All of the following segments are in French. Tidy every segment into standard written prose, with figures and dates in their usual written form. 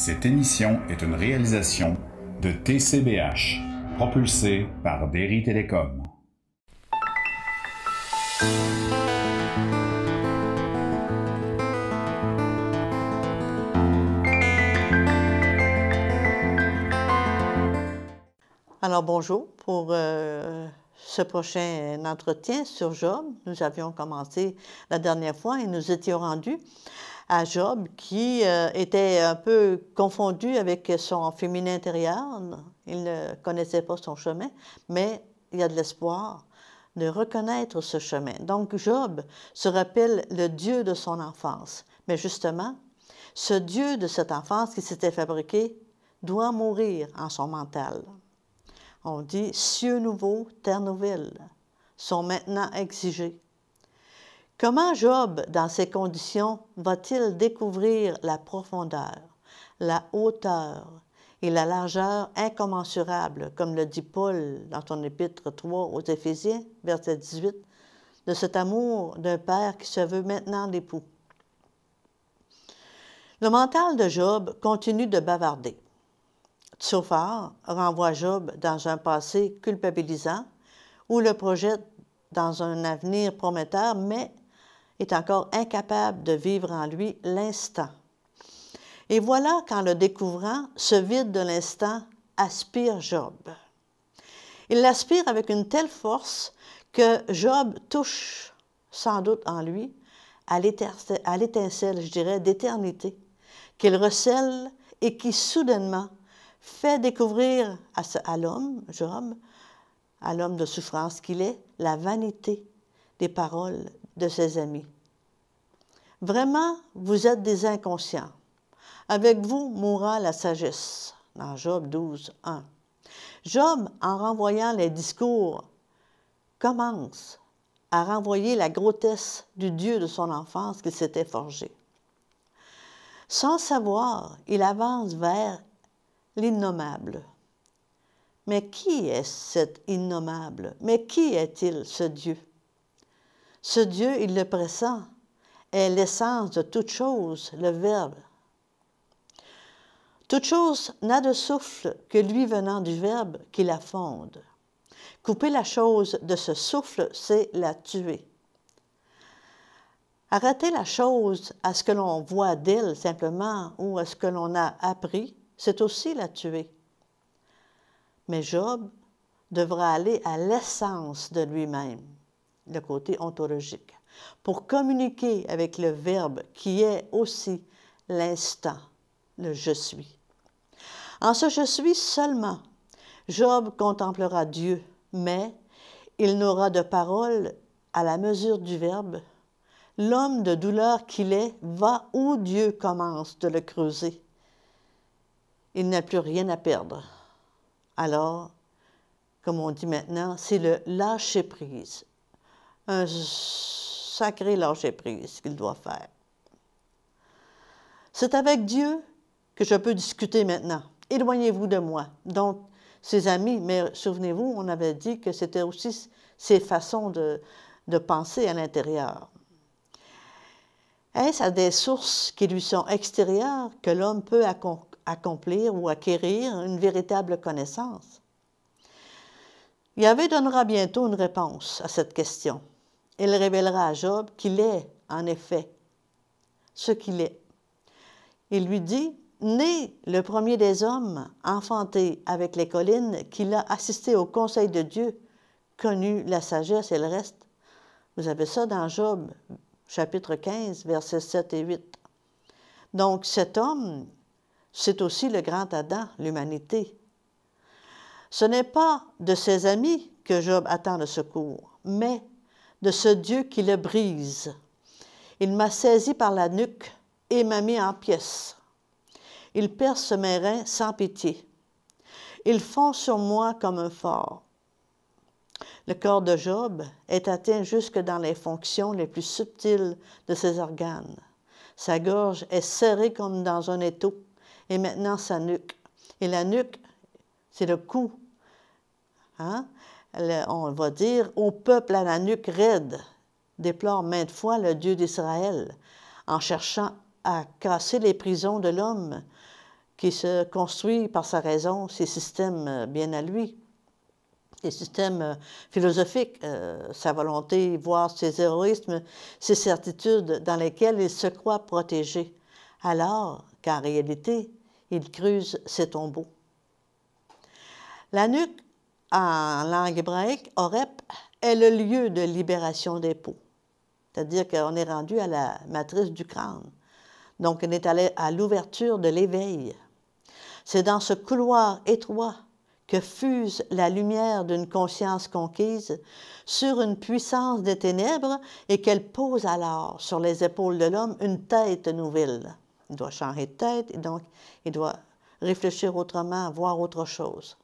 Cette émission est une réalisation de TCBH, propulsée par Derry Télécom. Alors bonjour, pour ce prochain entretien sur Job, nous avions commencé la dernière fois et nous étions rendus à Job qui était un peu confondu avec son féminin intérieur. Il ne connaissait pas son chemin, mais il y a de l'espoir de reconnaître ce chemin. Donc Job se rappelle le Dieu de son enfance. Mais justement, ce Dieu de cette enfance qui s'était fabriqué doit mourir en son mental. On dit « cieux nouveaux, terre nouvelle » sont maintenant exigés. Comment Job, dans ces conditions, va-t-il découvrir la profondeur, la hauteur et la largeur incommensurables, comme le dit Paul dans son épître 3 aux Éphésiens, verset 18, de cet amour d'un père qui se veut maintenant l'époux? Le mental de Job continue de bavarder. Tsophar renvoie Job dans un passé culpabilisant ou le projette dans un avenir prometteur, mais est encore incapable de vivre en lui l'instant. Et voilà qu'en le découvrant, ce vide de l'instant aspire Job. Il l'aspire avec une telle force que Job touche sans doute en lui à l'étincelle, je dirais, d'éternité, qu'il recèle et qui soudainement fait découvrir à l'homme, Job, à l'homme de souffrance qu'il est, la vanité des paroles de ses amis. Vraiment, vous êtes des inconscients. Avec vous mourra la sagesse, dans Job 12, 1. Job, en renvoyant les discours, commence à renvoyer la grotesque du Dieu de son enfance qu'il s'était forgé. Sans savoir, il avance vers l'innommable. Mais qui est cet innommable? Mais qui est-il, ce Dieu? Ce Dieu, il le pressent, est l'essence de toute chose, le Verbe. Toute chose n'a de souffle que lui venant du Verbe qui la fonde. Couper la chose de ce souffle, c'est la tuer. Arrêter la chose à ce que l'on voit d'elle simplement ou à ce que l'on a appris, c'est aussi la tuer. Mais Job devra aller à l'essence de lui-même, le côté ontologique, pour communiquer avec le Verbe qui est aussi l'instant, le « je suis ». En ce « je suis » seulement, Job contemplera Dieu, mais il n'aura de parole à la mesure du Verbe. L'homme de douleur qu'il est va où Dieu commence de le creuser. Il n'a plus rien à perdre. Alors, comme on dit maintenant, c'est le lâcher-prise. Un sacré lâcher-prise qu'il doit faire. C'est avec Dieu que je peux discuter maintenant. Éloignez-vous de moi. Donc, ses amis, mais souvenez-vous, on avait dit que c'était aussi ses façons de penser à l'intérieur. Est-ce à des sources qui lui sont extérieures que l'homme peut accomplir ou acquérir une véritable connaissance? Yahvé donnera bientôt une réponse à cette question. Il révélera à Job qu'il est, en effet, ce qu'il est. Il lui dit, né le premier des hommes, enfanté avec les collines, qu'il a assisté au conseil de Dieu, connu la sagesse et le reste. Vous avez ça dans Job, chapitre 15, versets 7 et 8. Donc cet homme, c'est aussi le grand Adam, l'humanité. Ce n'est pas de ses amis que Job attend le secours, mais de ce Dieu qui le brise. Il m'a saisi par la nuque et m'a mis en pièces. Il perce mes reins sans pitié. Il fond sur moi comme un fort. Le corps de Job est atteint jusque dans les fonctions les plus subtiles de ses organes. Sa gorge est serrée comme dans un étau, et maintenant sa nuque. Et la nuque, c'est le cou. Hein? On va dire « au peuple à la nuque raide », déplore maintes fois le Dieu d'Israël, en cherchant à casser les prisons de l'homme qui se construit par sa raison, ses systèmes bien à lui, ses systèmes philosophiques, sa volonté, voire ses héroïsmes, ses certitudes dans lesquelles il se croit protégé, alors qu'en réalité, il creuse ses tombeaux. La nuque, en langue hébraïque, Orep, est le lieu de libération des peaux. C'est-à-dire qu'on est rendu à la matrice du crâne. Donc, on est allé à l'ouverture de l'éveil. C'est dans ce couloir étroit que fuse la lumière d'une conscience conquise sur une puissance des ténèbres et qu'elle pose alors sur les épaules de l'homme une tête nouvelle. Il doit changer de tête et donc il doit réfléchir autrement, voir autre chose.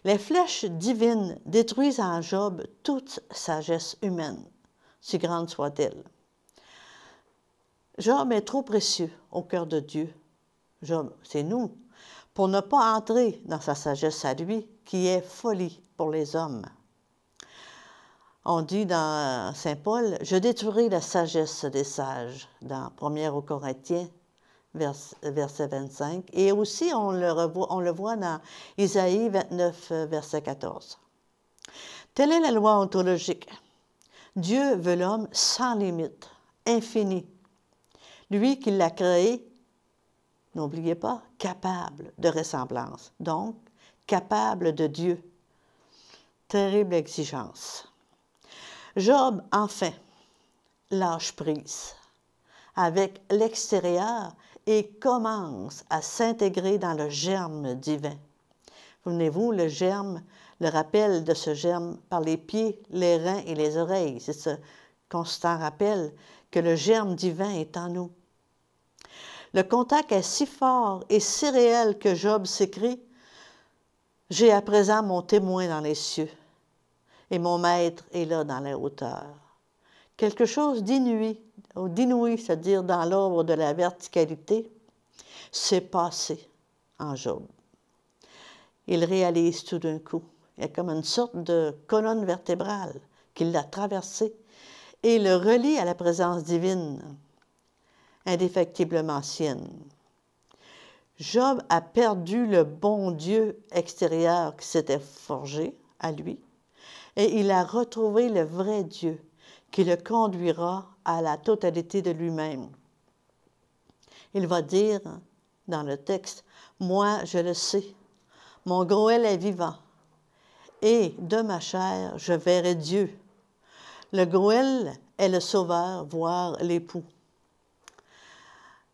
Les flèches divines détruisent en Job toute sagesse humaine, si grande soit-elle. Job est trop précieux au cœur de Dieu. Job, c'est nous, pour ne pas entrer dans sa sagesse à lui, qui est folie pour les hommes. On dit dans Saint Paul, « Je détruirai la sagesse des sages » dans 1 Corinthiens, verset 25. Et aussi, on le voit dans Isaïe 29, verset 14. Telle est la loi ontologique. Dieu veut l'homme sans limite, infini. Lui qui l'a créé, n'oubliez pas, capable de ressemblance, donc capable de Dieu. Terrible exigence. Job, enfin, lâche prise avec l'extérieur et commence à s'intégrer dans le germe divin. Souvenez-vous, le germe, le rappel de ce germe par les pieds, les reins et les oreilles. C'est ce constant rappel que le germe divin est en nous. Le contact est si fort et si réel que Job s'écrie « J'ai à présent mon témoin dans les cieux et mon maître est là dans les hauteurs. » Quelque chose d'inouï, c'est-à-dire dans l'ordre de la verticalité, s'est passé en Job. Il réalise tout d'un coup. Il y a comme une sorte de colonne vertébrale qui l'a traversé et le relie à la présence divine, indéfectiblement sienne. Job a perdu le bon Dieu extérieur qui s'était forgé à lui et il a retrouvé le vrai Dieu qui le conduira à la totalité de lui-même. Il va dire dans le texte, « Moi, je le sais, mon Goël est vivant, et de ma chair, je verrai Dieu. Le Goël est le sauveur, voire l'époux. »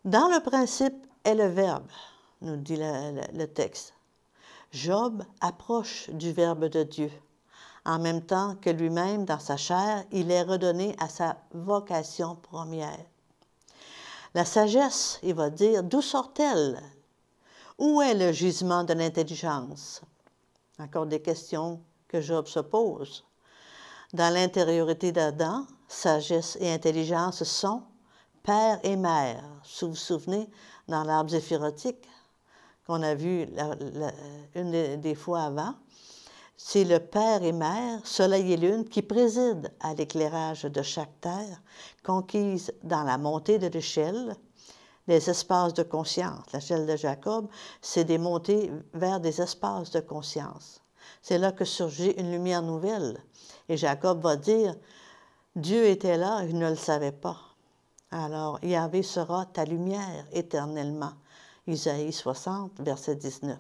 Dans le principe est le Verbe, nous dit le texte. Job approche du Verbe de Dieu. En même temps que lui-même, dans sa chair, il est redonné à sa vocation première. La sagesse, il va dire, d'où sort-elle? Où est le gisement de l'intelligence? Encore des questions que Job se pose. Dans l'intériorité d'Adam, sagesse et intelligence sont père et mère. Si vous vous souvenez, dans l'arbre zéphirotique, qu'on a vu une des fois avant, c'est le père et mère, soleil et lune, qui président à l'éclairage de chaque terre, conquise dans la montée de l'échelle des espaces de conscience. L'échelle de Jacob, c'est des montées vers des espaces de conscience. C'est là que surgit une lumière nouvelle. Et Jacob va dire, Dieu était là, il ne le savait pas. Alors, Yahvé sera ta lumière éternellement. Isaïe 60, verset 19.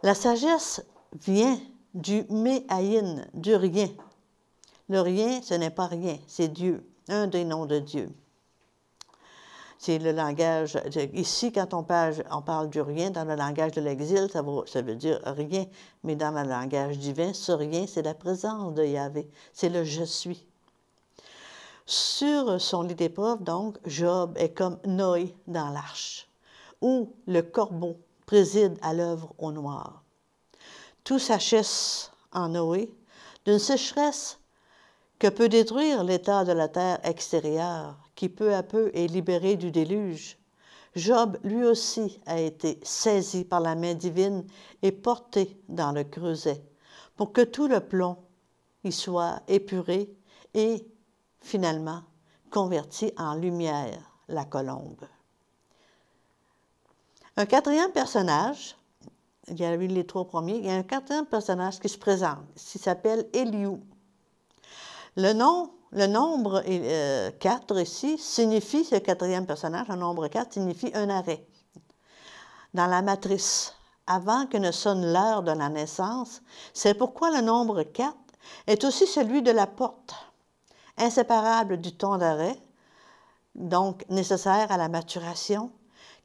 La sagesse vient du méhaïn, du rien. Le rien, ce n'est pas rien, c'est Dieu, un des noms de Dieu. C'est le langage, ici, quand on parle du rien, dans le langage de l'exil, ça veut dire rien, mais dans le langage divin, ce rien, c'est la présence de Yahvé, c'est le « je suis ». Sur son lit d'épreuve, donc, Job est comme Noé dans l'arche, où le corbeau préside à l'œuvre au noir. Tout s'achève en Noé, d'une sécheresse que peut détruire l'état de la terre extérieure, qui peu à peu est libéré du déluge. Job, lui aussi, a été saisi par la main divine et porté dans le creuset, pour que tout le plomb y soit épuré et, finalement, converti en lumière, la colombe. Un quatrième personnage, il y a eu les trois premiers, il y a un quatrième personnage qui se présente, qui s'appelle Elihu. Le nombre 4 ici signifie, ce quatrième personnage, le nombre 4, signifie un arrêt dans la matrice, avant que ne sonne l'heure de la naissance. C'est pourquoi le nombre 4 est aussi celui de la porte, inséparable du ton d'arrêt, donc nécessaire à la maturation,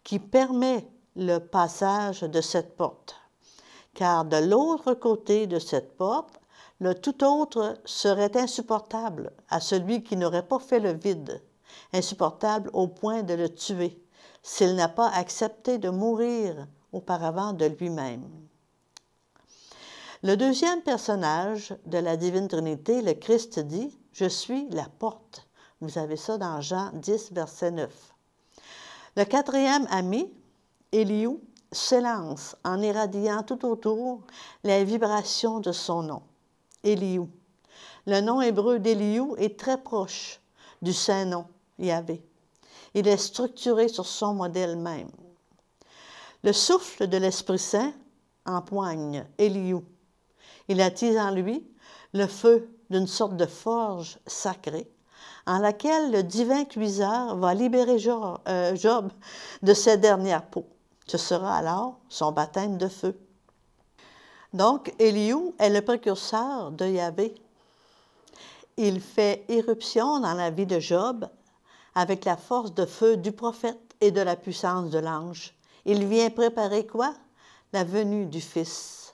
qui permet le passage de cette porte. Car de l'autre côté de cette porte, le tout autre serait insupportable à celui qui n'aurait pas fait le vide, insupportable au point de le tuer, s'il n'a pas accepté de mourir auparavant de lui-même. Le deuxième personnage de la Divine Trinité, le Christ, dit « Je suis la porte ». Vous avez ça dans Jean 10, verset 9. Le quatrième ami, Elihu, s'élance en irradiant tout autour les vibrations de son nom, Elihu. Le nom hébreu d'Elihu est très proche du Saint-Nom, Yahvé. Il est structuré sur son modèle même. Le souffle de l'Esprit Saint empoigne Elihu. Il attise en lui le feu d'une sorte de forge sacrée en laquelle le divin cuiseur va libérer Job de ses dernières peaux. Ce sera alors son baptême de feu. Donc, Elihu est le précurseur de Yahvé. Il fait irruption dans la vie de Job avec la force de feu du prophète et de la puissance de l'ange. Il vient préparer quoi? La venue du Fils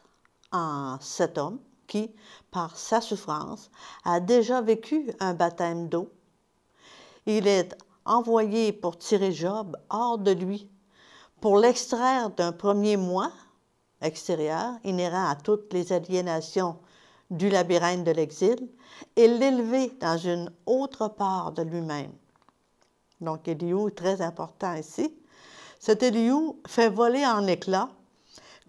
en cet homme qui, par sa souffrance, a déjà vécu un baptême d'eau. Il est envoyé pour tirer Job hors de lui, pour l'extraire d'un premier moi extérieur, inhérent à toutes les aliénations du labyrinthe de l'exil, et l'élever dans une autre part de lui-même. Donc, Elihu est très important ici. Cet Elihu fait voler en éclats,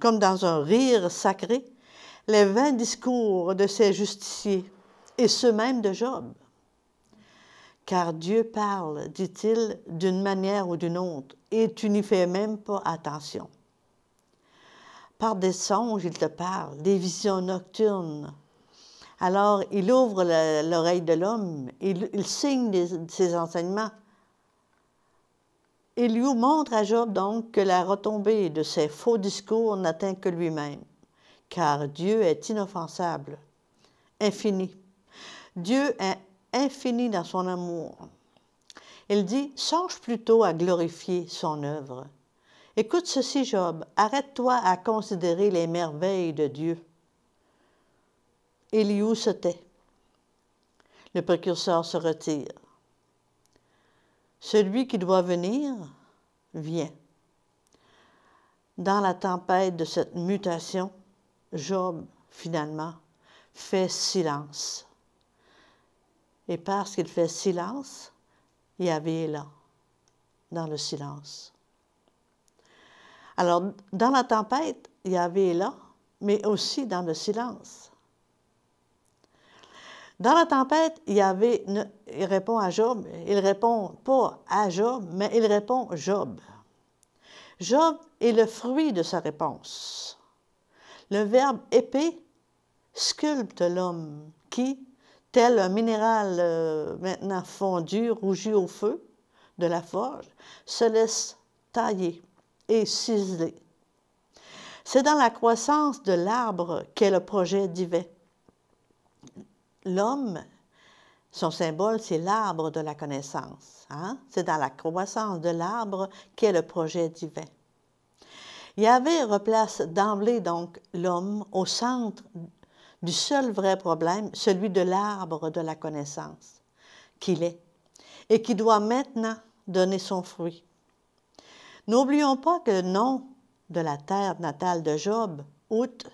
comme dans un rire sacré, les vains discours de ses justiciers, et ceux même de Job. Car Dieu parle, dit-il, d'une manière ou d'une autre, et tu n'y fais même pas attention. Par des songes, il te parle, des visions nocturnes. Alors, il ouvre l'oreille de l'homme, il signe ses enseignements. Elihu montre à Job donc que la retombée de ses faux discours n'atteint que lui-même, car Dieu est inoffensable, infini. Dieu est infini dans son amour. Il dit, songe plutôt à glorifier son œuvre. Écoute ceci, Job, arrête-toi à considérer les merveilles de Dieu. Elihu se tait. Le précurseur se retire. Celui qui doit venir vient. Dans la tempête de cette mutation, Job, finalement, fait silence. Et parce qu'il fait silence, Yahvé est là, dans le silence. Alors, dans la tempête, Yahvé est là, mais aussi dans le silence. Dans la tempête, Yahvé il répond à Job. Il ne répond pas à Job, mais il répond Job. Job est le fruit de sa réponse. Le verbe épée sculpte l'homme qui, tel un minéral maintenant fondu, rougi au feu de la forge, se laisse tailler et ciseler. C'est dans la croissance de l'arbre qu'est le projet divin. L'homme, son symbole, c'est l'arbre de la connaissance. Hein? C'est dans la croissance de l'arbre qu'est le projet divin. Yahvé replace d'emblée donc l'homme au centre du seul vrai problème, celui de l'arbre de la connaissance qu'il est et qui doit maintenant donner son fruit. N'oublions pas que le nom de la terre natale de Job, Ut,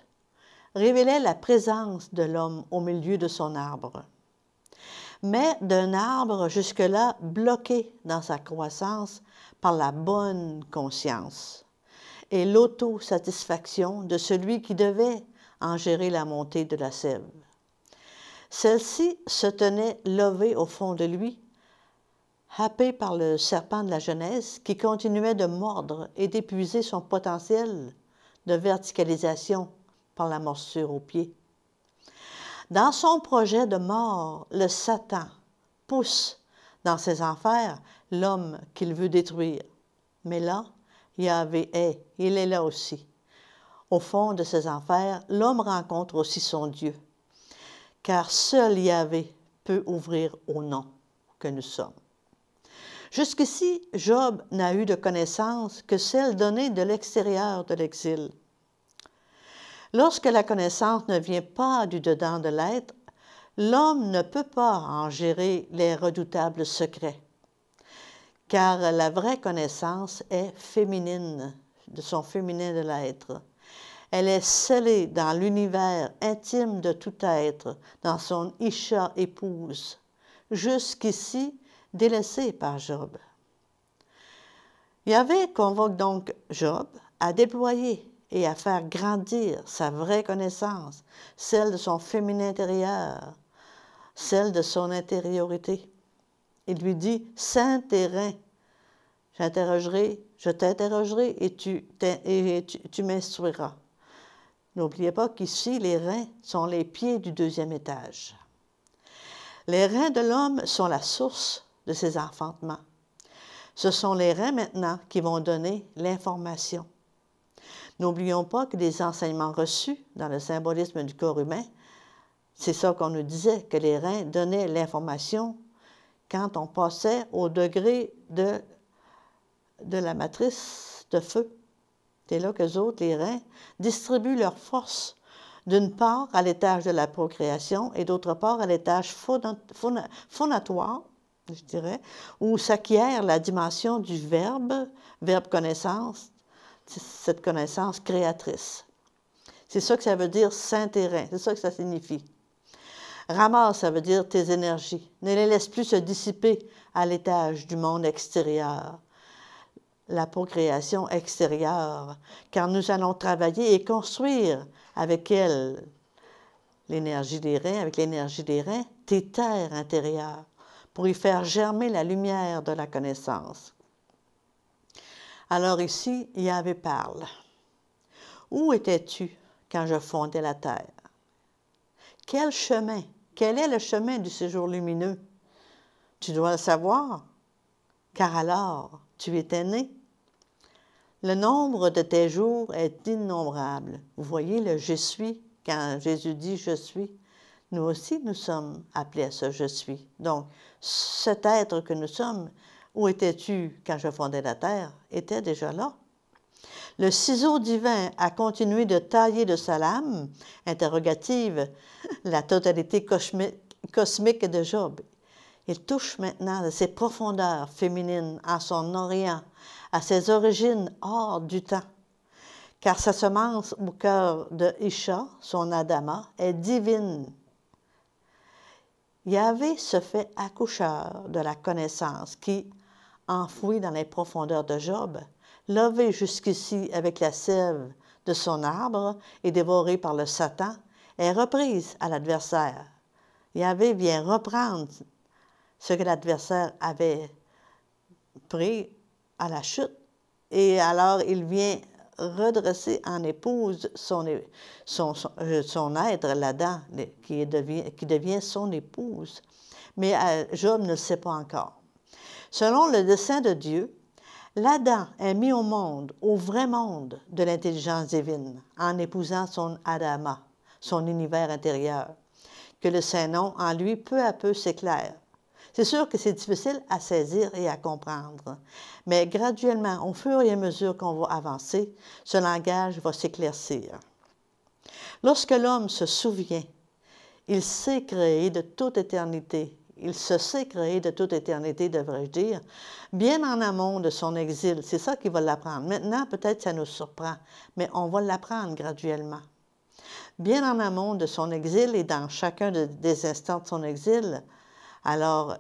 révélait la présence de l'homme au milieu de son arbre. Mais d'un arbre jusque-là bloqué dans sa croissance par la bonne conscience et l'autosatisfaction de celui qui devait en gérer la montée de la sève. Celle-ci se tenait levée au fond de lui, happé par le serpent de la Genèse qui continuait de mordre et d'épuiser son potentiel de verticalisation par la morsure au pied. Dans son projet de mort, le Satan pousse dans ses enfers l'homme qu'il veut détruire. Mais là, Yahvé est, il est là aussi. Au fond de ses enfers, l'homme rencontre aussi son Dieu, car seul Yahvé peut ouvrir au nom que nous sommes. Jusqu'ici, Job n'a eu de connaissance que celle donnée de l'extérieur de l'exil. Lorsque la connaissance ne vient pas du dedans de l'être, l'homme ne peut pas en gérer les redoutables secrets, car la vraie connaissance est féminine, de son féminin de l'être. Elle est scellée dans l'univers intime de tout être, dans son Isha épouse, jusqu'ici délaissée par Job. Yahvé convoque donc Job à déployer et à faire grandir sa vraie connaissance, celle de son féminin intérieur, celle de son intériorité. Il lui dit « Saint terrain, je t'interrogerai et tu m'instruiras. » N'oubliez pas qu'ici, les reins sont les pieds du deuxième étage. Les reins de l'homme sont la source de ses enfantements. Ce sont les reins maintenant qui vont donner l'information. N'oublions pas que les enseignements reçus dans le symbolisme du corps humain, c'est ça qu'on nous disait, que les reins donnaient l'information quand on passait au degré de la matrice de feu. C'est là qu'eux autres, les reins, distribuent leur force, d'une part à l'étage de la procréation et d'autre part à l'étage phonatoire, je dirais, où s'acquiert la dimension du verbe connaissance, cette connaissance créatrice. C'est ça que ça veut dire saint terrain, c'est ça que ça signifie. Ramasse, ça veut dire tes énergies. Ne les laisse plus se dissiper à l'étage du monde extérieur, la procréation extérieure, car nous allons travailler et construire avec elle l'énergie des reins, avec l'énergie des reins, tes terres intérieures, pour y faire germer la lumière de la connaissance. Alors ici, Yahvé parle. « Où étais-tu quand je fondais la terre? Quel chemin? Quel est le chemin du séjour lumineux? Tu dois le savoir, car alors tu étais né. Le nombre de tes jours est innombrable. » Vous voyez le « je suis » quand Jésus dit « je suis ». Nous aussi, nous sommes appelés à ce « je suis ». Donc, cet être que nous sommes, où étais-tu quand je fondais la terre, était déjà là. Le ciseau divin a continué de tailler de sa lame interrogative la totalité cosmique de Job. Il touche maintenant de ses profondeurs féminines à son orient, à ses origines hors du temps, car sa semence au cœur de Isha, son Adama, est divine. Yahvé se fait accoucheur de la connaissance qui, enfouie dans les profondeurs de Job, levée jusqu'ici avec la sève de son arbre et dévorée par le Satan, est reprise à l'adversaire. Yahvé vient reprendre ce que l'adversaire avait pris à la chute, et alors il vient redresser en épouse son être, l'Adam, qui devient son épouse. Mais Job ne le sait pas encore. Selon le dessein de Dieu, l'Adam est mis au monde, au vrai monde de l'intelligence divine, en épousant son Adama, son univers intérieur, que le Saint-Nom en lui peu à peu s'éclaire. C'est sûr que c'est difficile à saisir et à comprendre, mais graduellement, au fur et à mesure qu'on va avancer, ce langage va s'éclaircir. Lorsque l'homme se souvient, il s'est créé de toute éternité. Il se sait créé de toute éternité, devrais-je dire, bien en amont de son exil. C'est ça qu'il va l'apprendre. Maintenant, peut-être ça nous surprend, mais on va l'apprendre graduellement. Bien en amont de son exil et dans chacun des instants de son exil, alors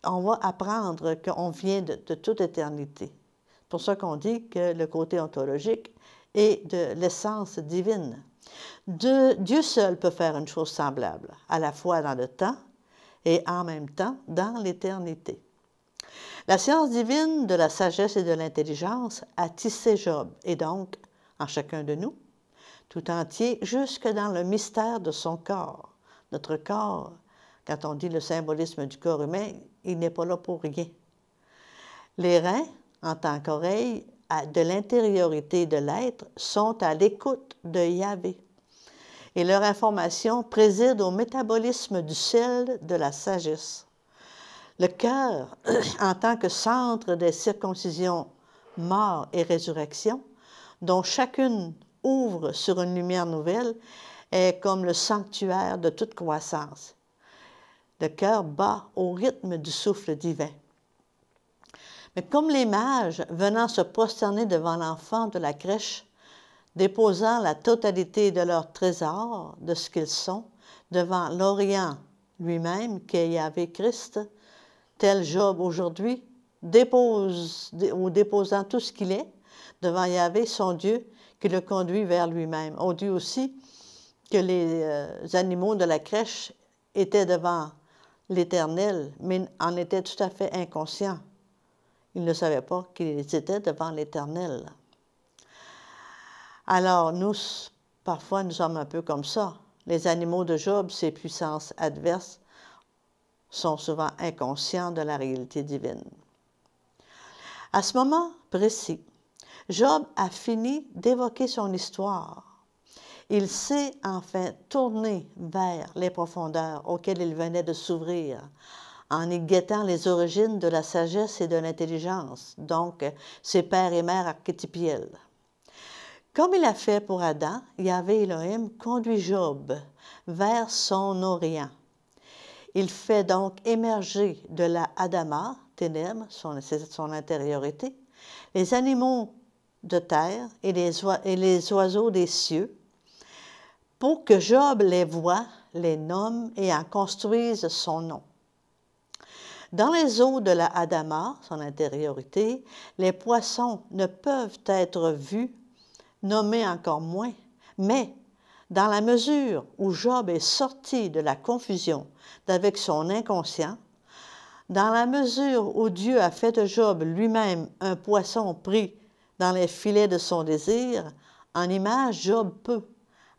on va apprendre qu'on vient de toute éternité. C'est pour ça qu'on dit que le côté ontologique est de l'essence divine. Dieu seul peut faire une chose semblable, à la fois dans le temps et en même temps dans l'éternité. La science divine de la sagesse et de l'intelligence a tissé Job, et donc en chacun de nous, tout entier, jusque dans le mystère de son corps. Notre corps, quand on dit le symbolisme du corps humain, il n'est pas là pour rien. Les reins, en tant qu'oreilles, de l'intériorité de l'être, sont à l'écoute de Yahvé. Et leur information préside au métabolisme du sel de la sagesse. Le cœur, en tant que centre des circoncisions, mort et résurrection, dont chacune ouvre sur une lumière nouvelle, est comme le sanctuaire de toute croissance. Le cœur bat au rythme du souffle divin. Mais comme les mages venant se prosterner devant l'enfant de la crèche, déposant la totalité de leur trésor, de ce qu'ils sont, devant l'Orient lui-même, qui est Yahvé Christ, tel Job aujourd'hui, déposant tout ce qu'il est devant Yahvé, son Dieu, qui le conduit vers lui-même. On dit aussi que les animaux de la crèche étaient devant l'Éternel, mais en étaient tout à fait inconscients. Ils ne savaient pas qu'ils étaient devant l'Éternel. Alors, nous, parfois, nous sommes un peu comme ça. Les animaux de Job, ces puissances adverses, sont souvent inconscients de la réalité divine. À ce moment précis, Job a fini d'évoquer son histoire. Il s'est enfin tourné vers les profondeurs auxquelles il venait de s'ouvrir, en y guettant les origines de la sagesse et de l'intelligence, donc ses pères et mères archétypiels. Comme il a fait pour Adam, Yahvé Elohim conduit Job vers son Orient. Il fait donc émerger de la Adama, ténèbres, son intériorité, les animaux de terre et les oiseaux des cieux, pour que Job les voie, les nomme et en construise son nom. Dans les eaux de la Adama, son intériorité, les poissons ne peuvent être vus, nommés encore moins, mais dans la mesure où Job est sorti de la confusion d'avec son inconscient, dans la mesure où Dieu a fait de Job lui-même un poisson pris dans les filets de son désir, en image, Job peut,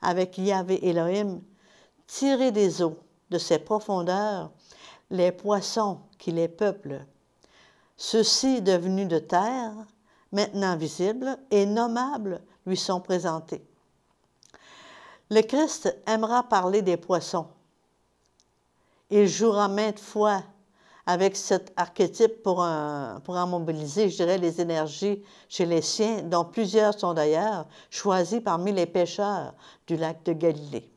avec Yahvé Elohim, tirer des eaux de ses profondeurs les poissons qui les peuplent. Ceux-ci devenus de terre, maintenant visibles et nommables, lui sont présentés. Le Christ aimera parler des poissons. Il jouera maintes fois avec cet archétype pour en mobiliser, je dirais, les énergies chez les siens, dont plusieurs sont d'ailleurs choisis parmi les pêcheurs du lac de Galilée.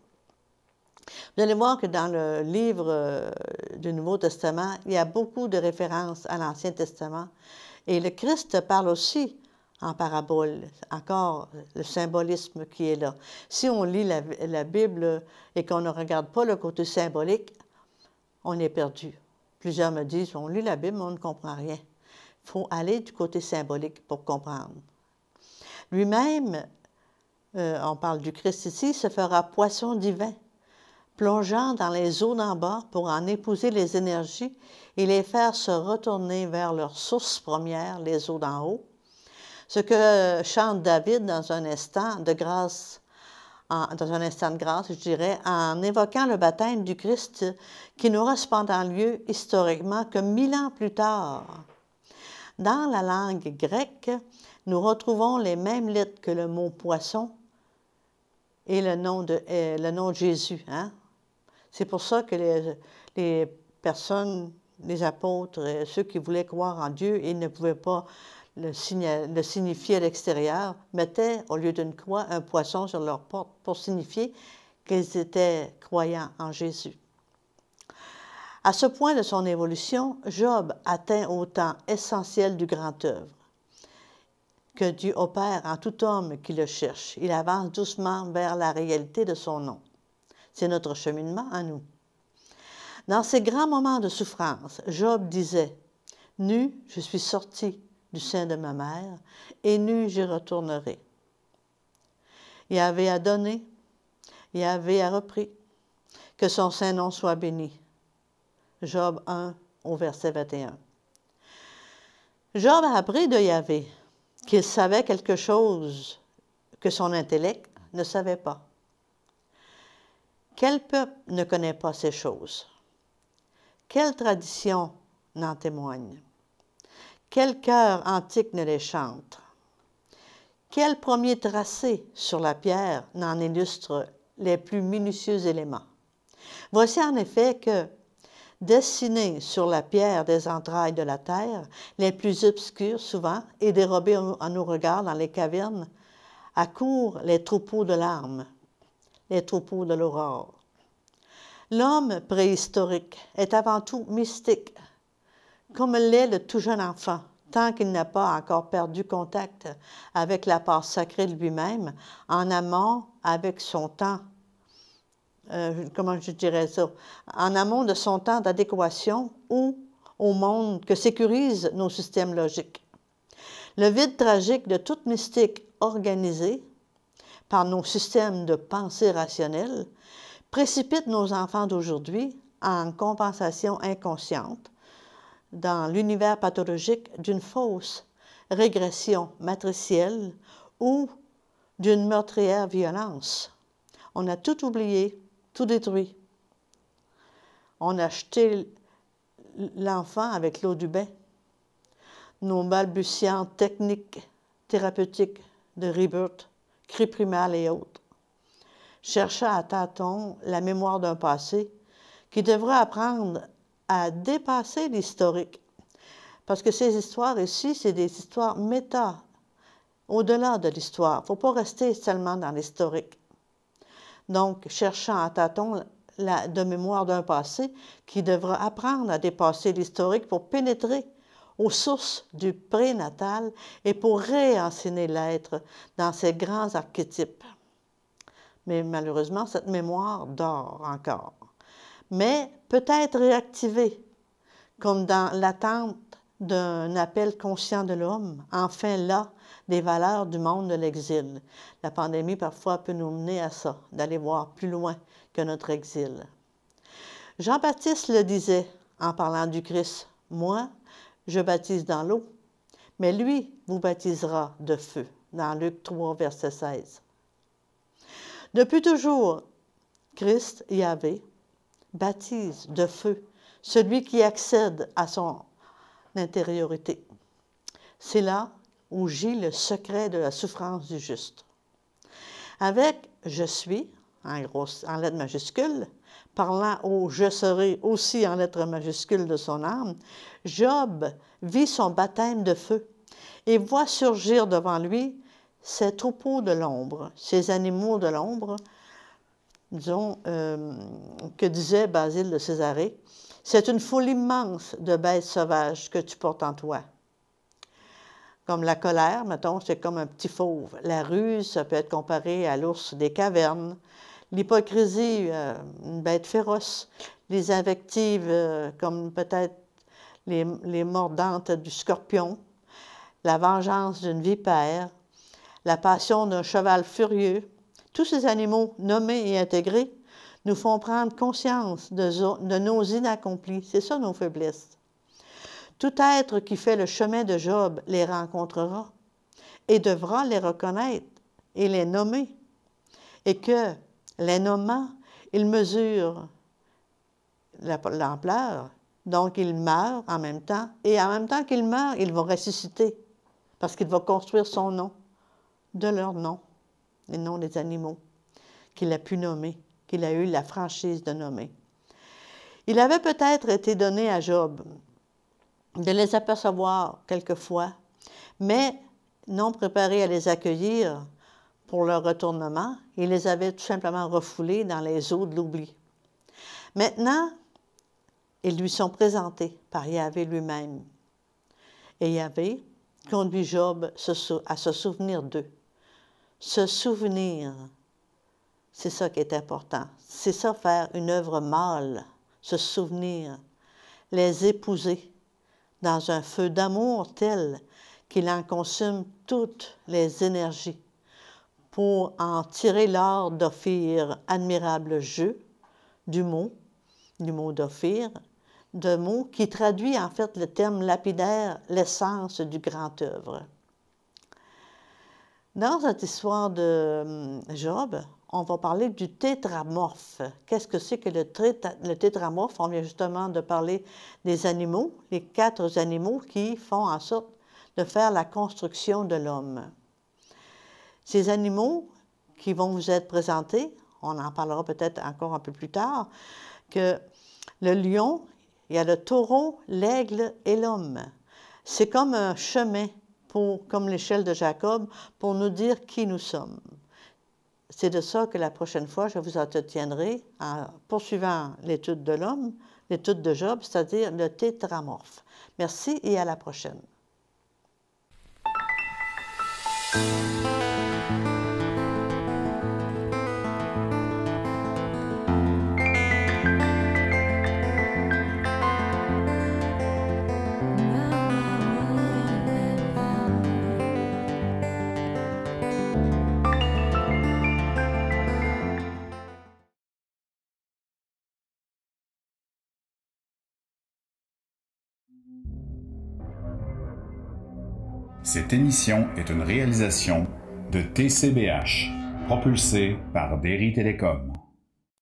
Vous allez voir que dans le livre du Nouveau Testament, il y a beaucoup de références à l'Ancien Testament. Et le Christ parle aussi en parabole, encore le symbolisme qui est là. Si on lit la Bible et qu'on ne regarde pas le côté symbolique, on est perdu. Plusieurs me disent, on lit la Bible, mais on ne comprend rien. Il faut aller du côté symbolique pour comprendre. Lui-même, on parle du Christ ici, se fera poisson divin, plongeant dans les eaux d'en bas pour en épouser les énergies et les faire se retourner vers leur source première, les eaux d'en haut. Ce que chante David dans un instant de grâce, je dirais, en évoquant le baptême du Christ qui n'aura cependant lieu historiquement que 1000 ans plus tard. Dans la langue grecque, nous retrouvons les mêmes lettres que le mot poisson et le nom de Jésus. Hein? C'est pour ça que les personnes, les apôtres, ceux qui voulaient croire en Dieu, ils ne pouvaient pas le signifier à l'extérieur, mettaient, au lieu d'une croix, un poisson sur leur porte pour signifier qu'ils étaient croyants en Jésus. À ce point de son évolution, Job atteint au temps essentiel du grand œuvre que Dieu opère en tout homme qui le cherche. Il avance doucement vers la réalité de son nom. C'est notre cheminement à nous. Dans ces grands moments de souffrance, Job disait « Nu, je suis sorti du sein de ma mère, et nu j'y retournerai. » Yahvé a donné, Yahvé a repris, que son Saint-Nom soit béni. Job 1, au verset 21. Job a appris de Yahvé qu'il savait quelque chose que son intellect ne savait pas. Quel peuple ne connaît pas ces choses? Quelle tradition n'en témoigne? Quel cœur antique ne les chante? Quel premier tracé sur la pierre n'en illustre les plus minutieux éléments? Voici en effet que, dessinés sur la pierre des entrailles de la terre, les plus obscures souvent, et dérobés à nos regards dans les cavernes, accourent les troupeaux de larmes, les troupeaux de l'aurore. L'homme préhistorique est avant tout mystique, comme l'est le tout jeune enfant, tant qu'il n'a pas encore perdu contact avec la part sacrée de lui-même, en amont avec son temps, comment je dirais ça, en amont de son temps d'adéquation ou au monde que sécurisent nos systèmes logiques. Le vide tragique de toute mystique organisée par nos systèmes de pensée rationnelle précipite nos enfants d'aujourd'hui en compensation inconsciente dans l'univers pathologique d'une fausse régression matricielle ou d'une meurtrière violence. On a tout oublié, tout détruit. On a jeté l'enfant avec l'eau du bain. Nos balbutiantes techniques thérapeutiques de rebirth, cris primal et autres, chercha à tâtons la mémoire d'un passé qui devrait apprendre à dépasser l'historique. Parce que ces histoires ici, c'est des histoires méta, au-delà de l'histoire. Il ne faut pas rester seulement dans l'historique. Donc, cherchant à tâtons de mémoire d'un passé qui devra apprendre à dépasser l'historique pour pénétrer aux sources du prénatal et pour réenseigner l'être dans ses grands archétypes. Mais malheureusement, cette mémoire dort encore. Mais peut-être réactivée, comme dans l'attente d'un appel conscient de l'homme, enfin là, des valeurs du monde de l'exil. La pandémie, parfois, peut nous mener à ça, d'aller voir plus loin que notre exil. Jean-Baptiste le disait en parlant du Christ, « Moi, je baptise dans l'eau, mais lui vous baptisera de feu », dans Luc 3, verset 16. Depuis toujours, Christ, Yahvé, baptise de feu celui qui accède à son intériorité. C'est là où gît le secret de la souffrance du juste. Avec « je suis », en lettres majuscules, parlant au « je serai » aussi en lettres majuscules de son âme, Job vit son baptême de feu et voit surgir devant lui ces troupeaux de l'ombre, ces animaux de l'ombre, disons, que disait Basile de Césarée, « C'est une foule immense de bêtes sauvages que tu portes en toi. » Comme la colère, mettons, c'est comme un petit fauve. La ruse, ça peut être comparé à l'ours des cavernes. L'hypocrisie, une bête féroce. Les invectives, comme peut-être les mordantes du scorpion. La vengeance d'une vipère. La passion d'un cheval furieux. Tous ces animaux nommés et intégrés nous font prendre conscience de nos inaccomplis. C'est ça nos faiblesses. Tout être qui fait le chemin de Job les rencontrera et devra les reconnaître et les nommer. Et que, les nommant, il mesure l'ampleur. Donc, il meurt en même temps. Et en même temps qu'il meurt, il va ressusciter parce qu'il va construire son nom de leur nom, les noms des animaux qu'il a pu nommer, qu'il a eu la franchise de nommer. Il avait peut-être été donné à Job de les apercevoir quelquefois, mais non préparé à les accueillir pour leur retournement, il les avait tout simplement refoulés dans les eaux de l'oubli. Maintenant, ils lui sont présentés par Yahvé lui-même. Et Yahvé conduit Job à se souvenir d'eux. Se souvenir, c'est ça qui est important. C'est ça faire une œuvre mâle, se souvenir, les épouser dans un feu d'amour tel qu'il en consume toutes les énergies pour en tirer l'art d'offrir admirable jeu du mot d'offrir, de mots qui traduit en fait le terme lapidaire « l'essence du grand œuvre ». Dans cette histoire de Job, on va parler du tétramorphe. Qu'est-ce que c'est que le tétramorphe? On vient justement de parler des animaux, les 4 animaux qui font en sorte de faire la construction de l'homme. Ces animaux qui vont vous être présentés, on en parlera peut-être encore un peu plus tard, que le lion, il y a le taureau, l'aigle et l'homme. C'est comme un chemin, comme l'échelle de Jacob, pour nous dire qui nous sommes. C'est de ça que la prochaine fois, je vous entretiendrai en poursuivant l'étude de l'homme, l'étude de Job, c'est-à-dire le tétramorphe. Merci et à la prochaine. Cette émission est une réalisation de TCBH, propulsée par Derry Télécom.